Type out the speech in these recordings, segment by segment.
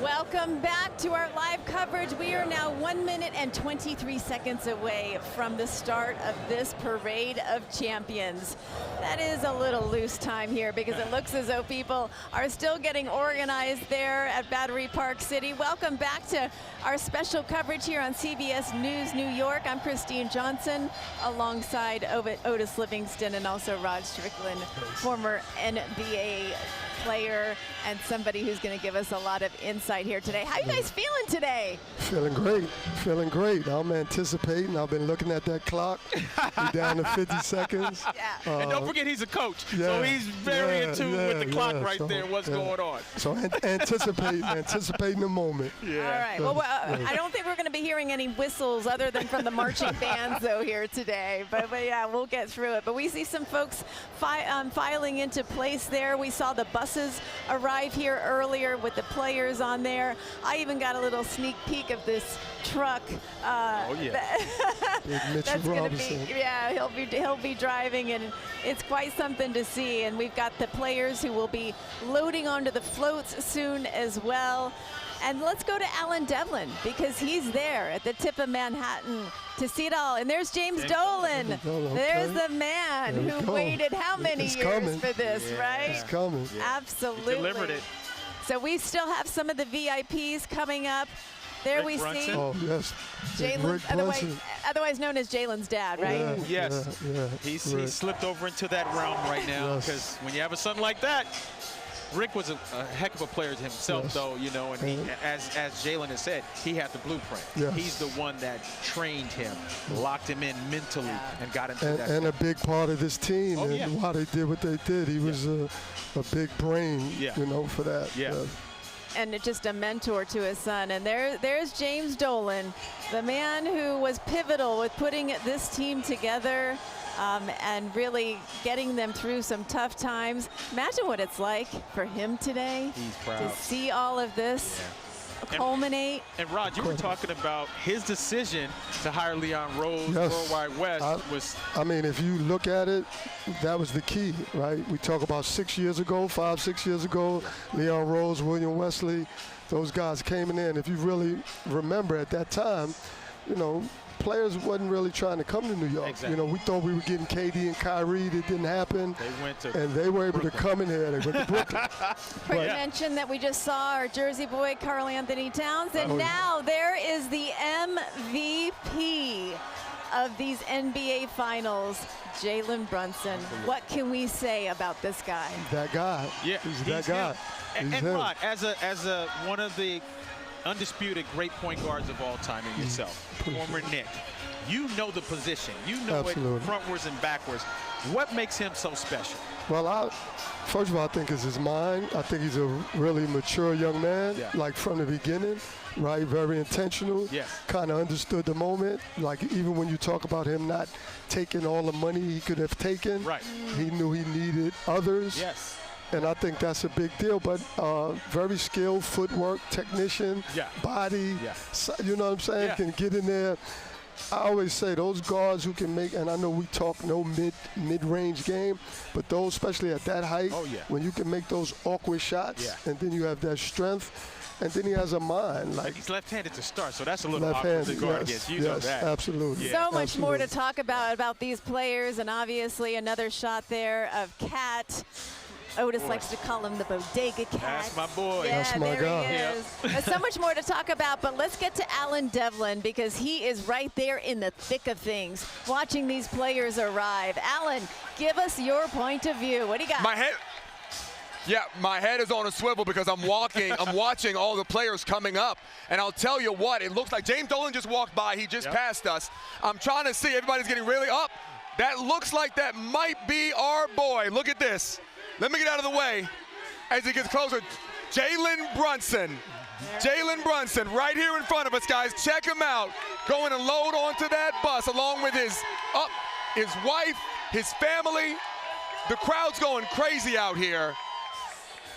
Welcome back to our live coverage. We are now 1 minute and 23 seconds away from the start of this parade of champions. That is a little loose time here because it looks as though people are still getting organized there at Battery Park City. Welcome back to our special coverage here on CBS News New York. I'm Christine Johnson alongside Otis Livingston and also Rod Strickland, former NBA player and somebody who's going to give us a lot of insight here today. How are you guys feeling today? Feeling great. Feeling great. I'm anticipating. I've been looking at that clock. We're down to 50 seconds. Yeah. And don't forget he's a coach, so he's very in tune with the clock right there, what's going on. So anticipating the moment. Yeah. All right. Well, I don't think we're going to be hearing any whistles other than from the marching bands, though, here today. But yeah, we'll get through it. But we see some folks filing into place there. We saw the buses arrive here earlier with the players on there. I even got a little sneak peek of this truck. That's going to be, yeah, he'll be driving, and it's quite something to see. And we've got the players who will be loading onto the floats soon as well. And let's go to Alan Devlin because he's there at the tip of Manhattan to see it all. And there's James Dolan. Okay. There's the man who waited how many years for this, right? It's coming. Yeah. Absolutely. He delivered it. So we still have some of the VIPs coming up. There we see. Oh, yes. Jalen, otherwise known as Jalen's dad, right? Yeah, yes. He's slipped over into that realm right now because when you have a son like that, Rick was a heck of a player himself, though, you know, and he, as Jalen has said, he had the blueprint. Yes. He's the one that trained him, locked him in mentally, and got him to that. And a big part of this team, and why they did what they did. He was a big brain, you know, for that. And just a mentor to his son. And there's James Dolan, the man who was pivotal with putting this team together. And really getting them through some tough times. Imagine what it's like for him today to see all of this culminate. And Rod, you were talking about his decision to hire Leon Rose, Worldwide West. I mean, if you look at it, that was the key, right? We talk about 6 years ago, 5-6 years ago, Leon Rose, William Wesley, those guys came in. If you really remember at that time, you know, players wasn't really trying to come to New York. Exactly. You know, we thought we were getting KD and Kyrie. It didn't happen. They went to and they were able to come in here. They went to Brooklyn. Quick mention that we just saw our Jersey boy, Karl-Anthony Towns. And now there is the MVP of these NBA Finals, Jalen Brunson. What can we say about this guy? That guy. Yeah, he's that guy. And Rod, as a one of the undisputed great point guards of all time in yourself, former Knick. You know the position. You know it frontwards and backwards. What makes him so special? Well, first of all, I think it's his mind. I think he's a really mature young man, like from the beginning, right? Very intentional. Kind of understood the moment. Like even when you talk about him not taking all the money he could have taken, he knew he needed others. And I think that's a big deal, but very skilled, footwork, technician, body, you know what I'm saying, can get in there. I always say those guards who can make, and I know we talk no mid-range game, but those, especially at that height, when you can make those awkward shots, and then you have that strength, and then he has a mind. Like he's left-handed to start, so that's a little awkward to guard against. You know that. Absolutely. So much more to talk about these players, and obviously another shot there of Cat. Otis likes to call him the Bodega Cat. That's my boy. Yeah, that's my guy. There's so much more to talk about, but let's get to Alan Devlin because he is right there in the thick of things, watching these players arrive. Alan, give us your point of view. What do you got? My head is on a swivel because I'm watching all the players coming up, and I'll tell you what, it looks like James Dolan just walked by. He just passed us. I'm trying to see, everybody's getting really up. That looks like that might be our boy. Look at this. Let me get out of the way as he gets closer. Jalen Brunson. Jalen Brunson right here in front of us, guys. Check him out. Going to load onto that bus along with his wife, his family. The crowd's going crazy out here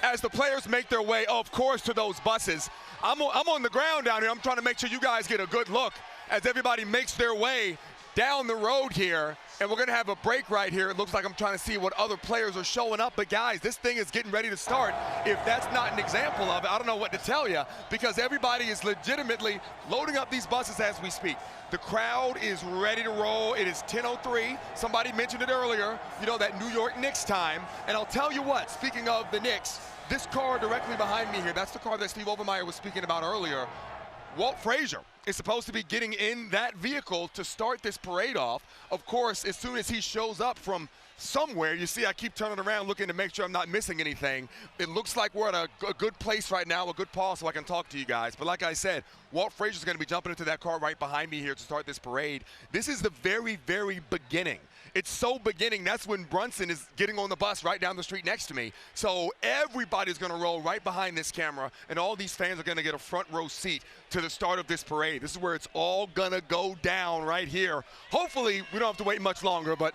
as the players make their way, of course, to those buses. I'm on the ground down here. I'm trying to make sure you guys get a good look as everybody makes their way down the road here. And we're going to have a break right here. It looks like I'm trying to see what other players are showing up. But, guys, this thing is getting ready to start. If that's not an example of it, I don't know what to tell you, because everybody is legitimately loading up these buses as we speak. The crowd is ready to roll. It is 10:03. Somebody mentioned it earlier, you know, that New York Knicks time. And I'll tell you what, speaking of the Knicks, this car directly behind me here, that's the car that Steve Overmeyer was speaking about earlier. Walt Frazier is supposed to be getting in that vehicle to start this parade off. Of course, as soon as he shows up from somewhere, you see I keep turning around looking to make sure I'm not missing anything. It looks like we're at a good place right now, a good pause so I can talk to you guys. But like I said, Walt Frazier's going to be jumping into that car right behind me here to start this parade. This is the very, very beginning. It's so beginning. That's when Brunson is getting on the bus right down the street next to me. So everybody's going to roll right behind this camera, and all these fans are going to get a front row seat to the start of this parade. This is where it's all going to go down right here. Hopefully, we don't have to wait much longer, but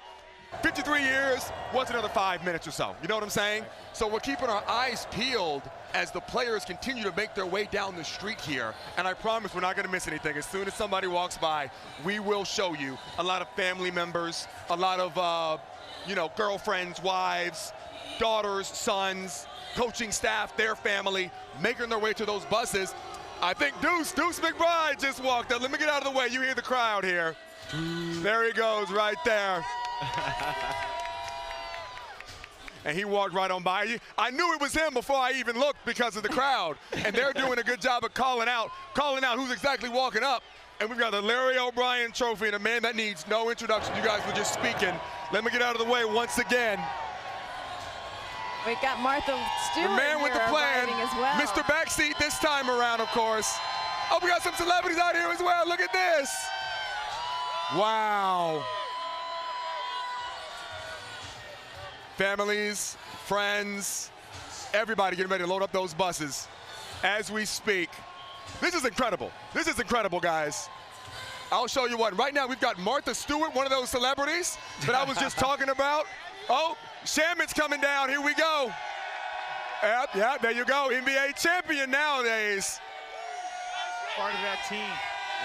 53 years, what's another 5 minutes or so? You know what I'm saying? So we're keeping our eyes peeled as the players continue to make their way down the street here. And I promise we're not going to miss anything. As soon as somebody walks by, we will show you a lot of family members, a lot of, you know, girlfriends, wives, daughters, sons, coaching staff, their family, making their way to those buses. I think Deuce McBride just walked up. Let me get out of the way. You hear the crowd here. There he goes right there. And he walked right on by you. I knew it was him before I even looked because of the crowd. And they're doing a good job of calling out who's exactly walking up. And we've got the Larry O'Brien Trophy, and a man that needs no introduction. You guys were just speaking. Let me get out of the way once again. We've got Martha Stewart, the man with the plan, as well. Mr. Backseat this time around, of course. Oh, we got some celebrities out here as well. Look at this. Wow. Families, friends, everybody getting ready to load up those buses as we speak. This is incredible. This is incredible, guys. I'll show you what. Right now, we've got Martha Stewart, one of those celebrities that I was just talking about. Oh, Shamit's coming down. Here we go. Yep, there you go. NBA champion nowadays. Part of that team.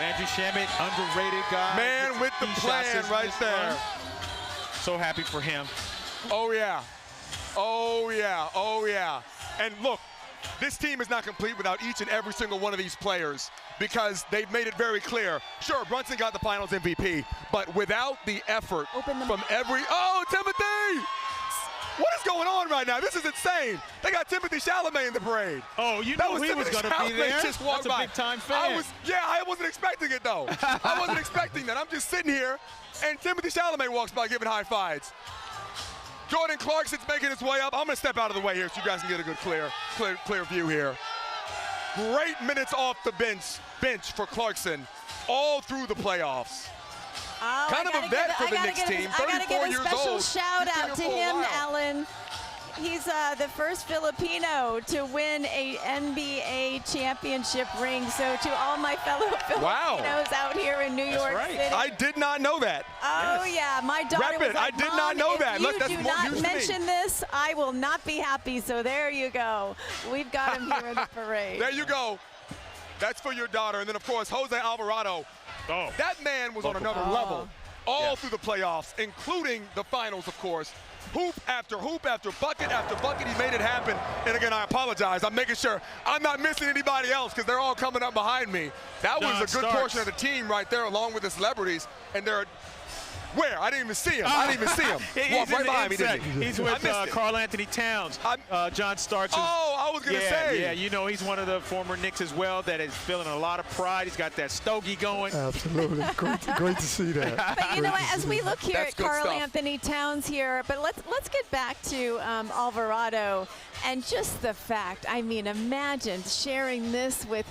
Andrew Shamit, underrated guy. Man with the plan right there. So happy for him. Oh, yeah. Oh, yeah. Oh, yeah. And look, this team is not complete without each and every single one of these players, because they've made it very clear. Sure, Brunson got the finals MVP, but without the effort from every... Oh, Timothy! What is going on right now? This is insane. They got Timothy Chalamet in the parade. Oh, you know he was going to be there. Just walked That's a by. big-time fan. I wasn't expecting it, though. I wasn't expecting that. I'm just sitting here, and Timothy Chalamet walks by giving high fives. Jordan Clarkson's making his way up. I'm going to step out of the way here so you guys can get a good clear view here. Great minutes off the bench for Clarkson all through the playoffs. Oh, kind of a vet for the Knicks team, 34 years old. I got to give a special shout out to him, Alan. He's the first Filipino to win a NBA championship ring. So to all my fellow Filipinos out here in New York City. I did not know that. Oh, yeah. My daughter was like, I did not know that. If you do not mention this, I will not be happy. So there you go. We've got him here in the parade. There you go. That's for your daughter. And then, of course, Jose Alvarado. Oh. That man was on another level all through the playoffs, including the finals, of course. Hoop after bucket after bucket, he made it happen. And again, I apologize. I'm making sure I'm not missing anybody else because they're all coming up behind me. That was a good portion of the team right there, along with the celebrities. And they're where? I didn't even see him. I didn't even see him. Walked right behind me, didn't he? He's with Karl-Anthony Towns. John Starks. I was going to say. Yeah, you know, he's one of the former Knicks as well that is feeling a lot of pride. He's got that stogie going. Absolutely. Great to see that. But you know what, as we look here at Karl-Anthony Towns here, but let's get back to Alvarado and just the fact, I mean, imagine sharing this with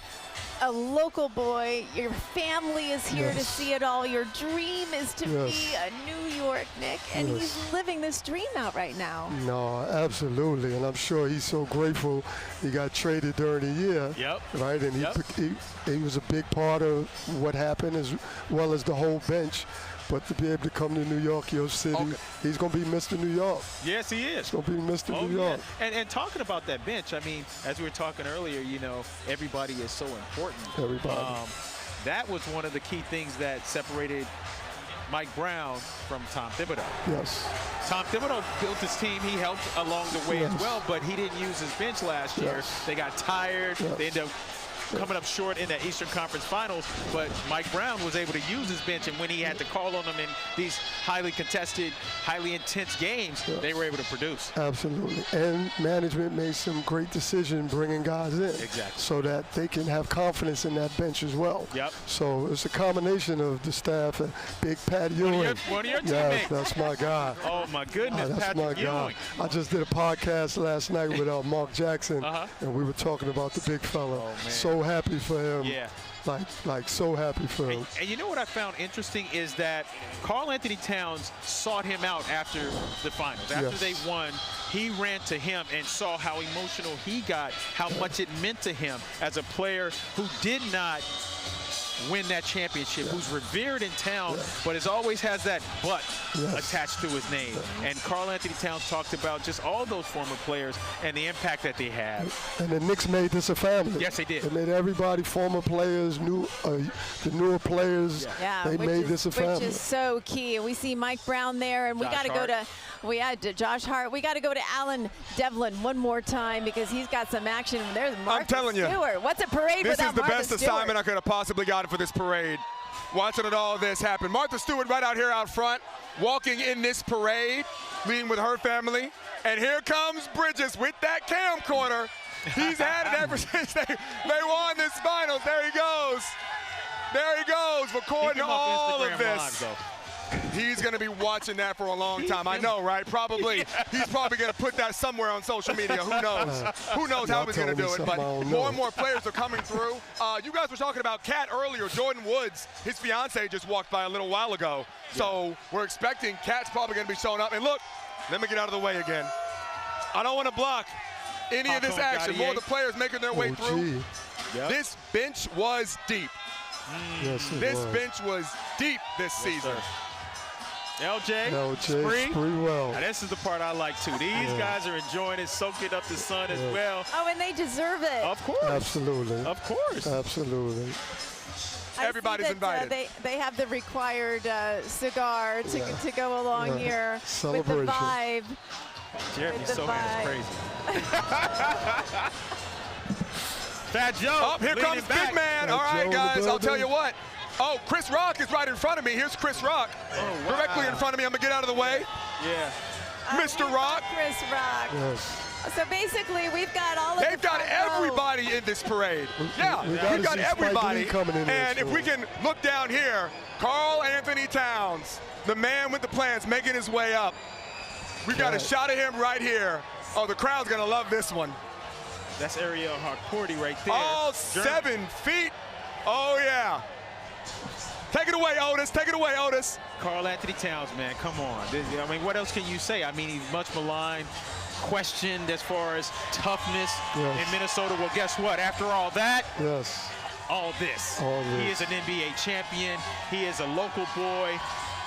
a local boy. Your family is here to see it all. Your dream is to be a New York Knick, and he's living this dream out right now. No, absolutely, and I'm sure he's so grateful he got traded during the year. Yep. Right, and he was a big part of what happened, as well as the whole bench. But to be able to come to New York, your city, he's going to be Mr. New York. Yes, he is. He's going to be Mr. New York. And talking about that bench, I mean, as we were talking earlier, you know, everybody is so important. Everybody. That was one of the key things that separated Mike Brown from Tom Thibodeau. Yes. Tom Thibodeau built his team. He helped along the way as well, but he didn't use his bench last year. They got tired. They ended up coming up short in the Eastern Conference Finals, but Mike Brown was able to use his bench, and when he had to call on them in these highly contested, highly intense games, they were able to produce. Absolutely. And management made some great decisions bringing guys in. Exactly. So that they can have confidence in that bench as well. Yep. So it's a combination of the staff and Big Pat Ewing. One of your teammates. Yes, that's my guy. Oh, my goodness, that's Patrick my guy. Ewing. I just did a podcast last night with Mark Jackson, and we were talking about the big fella. Oh, man. So happy for him. Yeah. Like so happy for him. And you know what I found interesting is that Karl-Anthony Towns sought him out after the finals. After they won, he ran to him and saw how emotional he got, how much it meant to him as a player who did not win that championship, who's revered in town, but has always has that but attached to his name. And Karl-Anthony Towns talked about just all those former players and the impact that they had. And the Knicks made this a family. Yes, they did. They made everybody, former players, the newer players, they made this a family. Which is so key. And we see Mike Brown there, and we got to go to Josh Hart. We got to go to Alan Devlin one more time because he's got some action. There's Martha Stewart. I'm telling you. What's a parade without Martha Stewart? This is the best assignment I could have possibly gotten for this parade. Watching it all this happen. Martha Stewart right out here out front, walking in this parade, leading with her family. And here comes Bridges with that camcorder. He's had it ever since they won this finals. There he goes. There he goes, recording all of this. He's going to be watching that for a long time. I know, right? Probably. He's probably going to put that somewhere on social media. Who knows? Who knows how he's going to do it? But more and more players are coming through. You guys were talking about Cat earlier. Jordan Woods, his fiance, just walked by a little while ago. So we're expecting Cat's probably going to be showing up. And look, let me get out of the way again. I don't want to block any of this action. More of the players making their way through. This bench was deep. This bench was deep this season. LJ, Spree well. Now, this is the part I like too. These guys are enjoying it, soaking up the sun as well. Oh, and they deserve it. Of course. Absolutely. Of course. Absolutely. Everybody's invited. They have the required cigar to go along here with the vibe. Jeremy Sohan is crazy. Fat Joe. Oh, here comes Big Man. All right, guys, I'll tell you what. Oh, Chris Rock is right in front of me. Here's Chris Rock. Oh, wow. Directly in front of me. I'm going to get out of the way. Yeah. Mr. Rock. Chris Rock. Yes. So basically, we've got all of They've got everybody in this parade. We've got everybody. And if we can look down here, Karl-Anthony Towns, the man with the plans, making his way up. We've got a shot of him right here. Oh, the crowd's going to love this one. That's Ariel Harcourty right there. All 7 feet. Oh, yeah. Take it away, Otis. Take it away, Otis. Karl-Anthony Towns, man, come on. I mean, what else can you say? I mean, he's much maligned, questioned as far as toughness in Minnesota. Well, guess what? After all that, all this. He is an NBA champion. He is a local boy.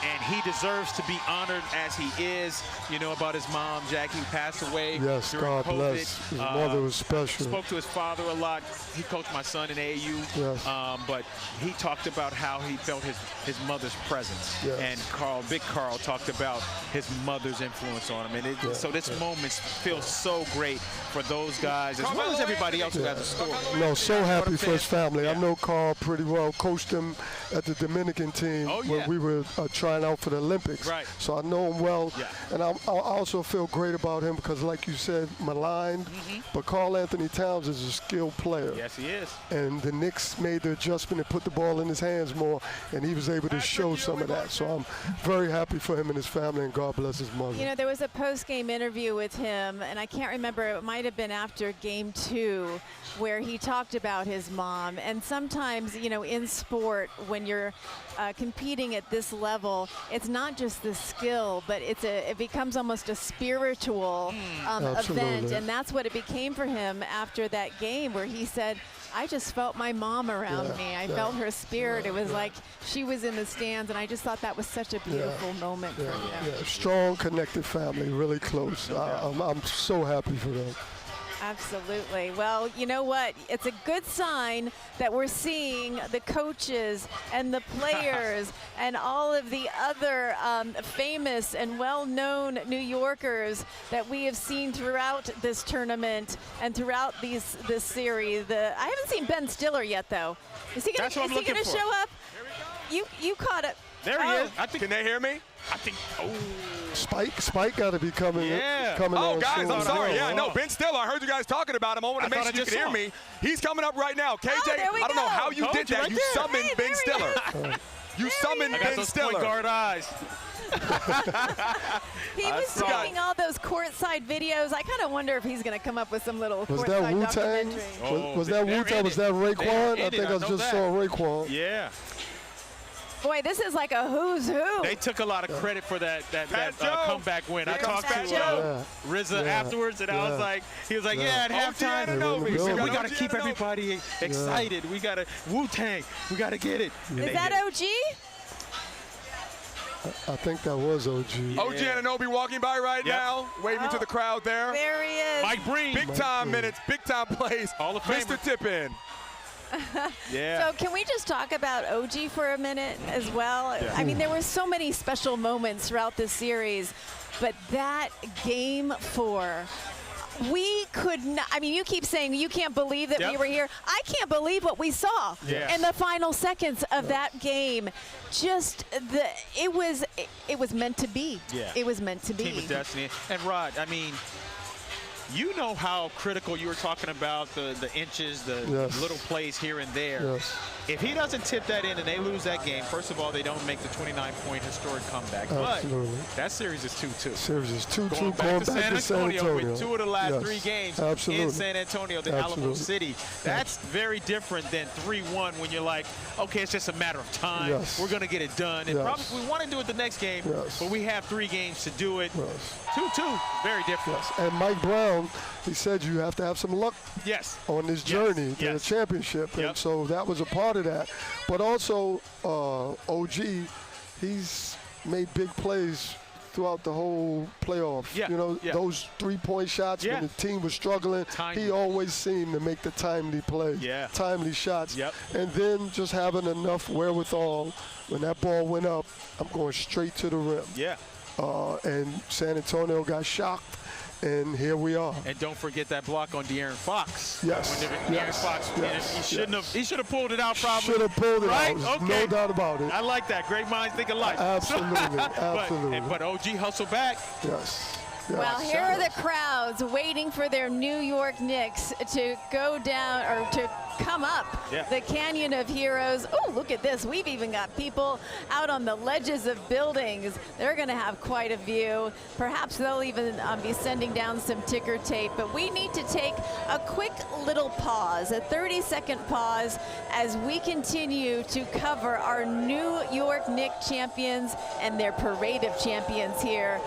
And he deserves to be honored as he is. You know about his mom, Jackie, who passed away during God COVID. Bless. His mother was special. Spoke to his father a lot. He coached my son in AAU. But he talked about how he felt his mother's presence. And Big Karl talked about his mother's influence on him. And so this moment feels so great for those guys, as well as everybody else who has a story. No, so happy for his family. I know Karl pretty well. Coached him at the Dominican team when we were trying out for the Olympics. So I know him well. And I also feel great about him because, like you said, maligned. But Karl-Anthony Towns is a skilled player. Yes, he is. And the Knicks made the adjustment and put the ball in his hands more, and he was able to show some of that. So I'm very happy for him and his family, and God bless his mother. You know, there was a post-game interview with him, and I can't remember, it might have been after Game 2, where he talked about his mom. And sometimes, you know, in sport, when you're competing at this level, it's not just the skill, but it becomes almost a spiritual event. And that's what it became for him after that game, where he said, I just felt my mom around me. I felt her spirit. It was like she was in the stands, and I just thought that was such a beautiful moment for him. Strong, connected family, really close. I'm so happy for them. Absolutely. Well, you know what? It's a good sign that we're seeing the coaches and the players and all of the other famous and well-known New Yorkers that we have seen throughout this tournament and throughout this series. I haven't seen Ben Stiller yet, though. Is he going to show up? You caught it. There he is. Can they hear me? I think. Spike got to be coming. Coming oh, on guys, soon. I'm sorry. Yeah, no, Ben Stiller. I heard you guys talking about him. I want to make sure you can hear me. He's coming up right now. KJ, I don't know how you did that. You summoned Ben Stiller. You summoned Ben Stiller. Point guard eyes. He was taking all those courtside videos. I kind of wonder if he's going to come up with some little was that Wu-Tang? Was that Wu-Tang? Was that Raekwon? I think I just saw Raekwon. Yeah. Boy, this is like a who's who. They took a lot of credit for that comeback win. I talked to RZA afterwards, and I was like, he was like, at halftime, we got to keep everybody excited. We got to Wu-Tang. We got to get it. Is that OG? I think that was OG. OG Anunoby walking by right now, waving to the crowd there. There he is. Mike Breen. Big time minutes, big time plays. Hall of Famer. Mr. Tip-In. Yeah. So can we just talk about OG for a minute as well? Yeah. I mean, there were so many special moments throughout this series, but that game 4, we could not. I mean, you keep saying you can't believe that we were here. I can't believe what we saw in the final seconds of that game. Just it was meant to be. Yeah. It was meant to be. Team of destiny. And Rod, I mean, you know how critical you were talking about the inches, the little plays here and there. Yes. If he doesn't tip that in and they lose that game, first of all, they don't make the 29-point historic comeback. Absolutely. But that series is 2-2. Series is 2-2 going back to San Antonio with 2 of the last 3 games in San Antonio, the Alamo City. That's very different than 3-1 when you're like, okay, it's just a matter of time. We're going to get it done. And probably we want to do it the next game, but we have 3 games to do it. 2-2, very different. And Mike Brown, he said you have to have some luck on this journey to the championship. And so that was a part of that. But also, OG, he's made big plays throughout the whole playoff. You know, those 3-point shots when the team was struggling, he always seemed to make the timely play, timely shots. And then just having enough wherewithal, when that ball went up, I'm going straight to the rim. And San Antonio got shocked, and here we are. And don't forget that block on De'Aaron Fox. De'Aaron Fox, he should have pulled it out probably. Should have pulled it out. No doubt about it. I like that. Great minds think alike. Absolutely, absolutely. But OG hustled back. Well, here are the crowds waiting for their New York Knicks to go down or to come up the Canyon of Heroes. Oh, look at this. We've even got people out on the ledges of buildings. They're going to have quite a view. Perhaps they'll even be sending down some ticker tape. But we need to take a quick little pause, a 30-second pause, as we continue to cover our New York Knicks champions and their parade of champions here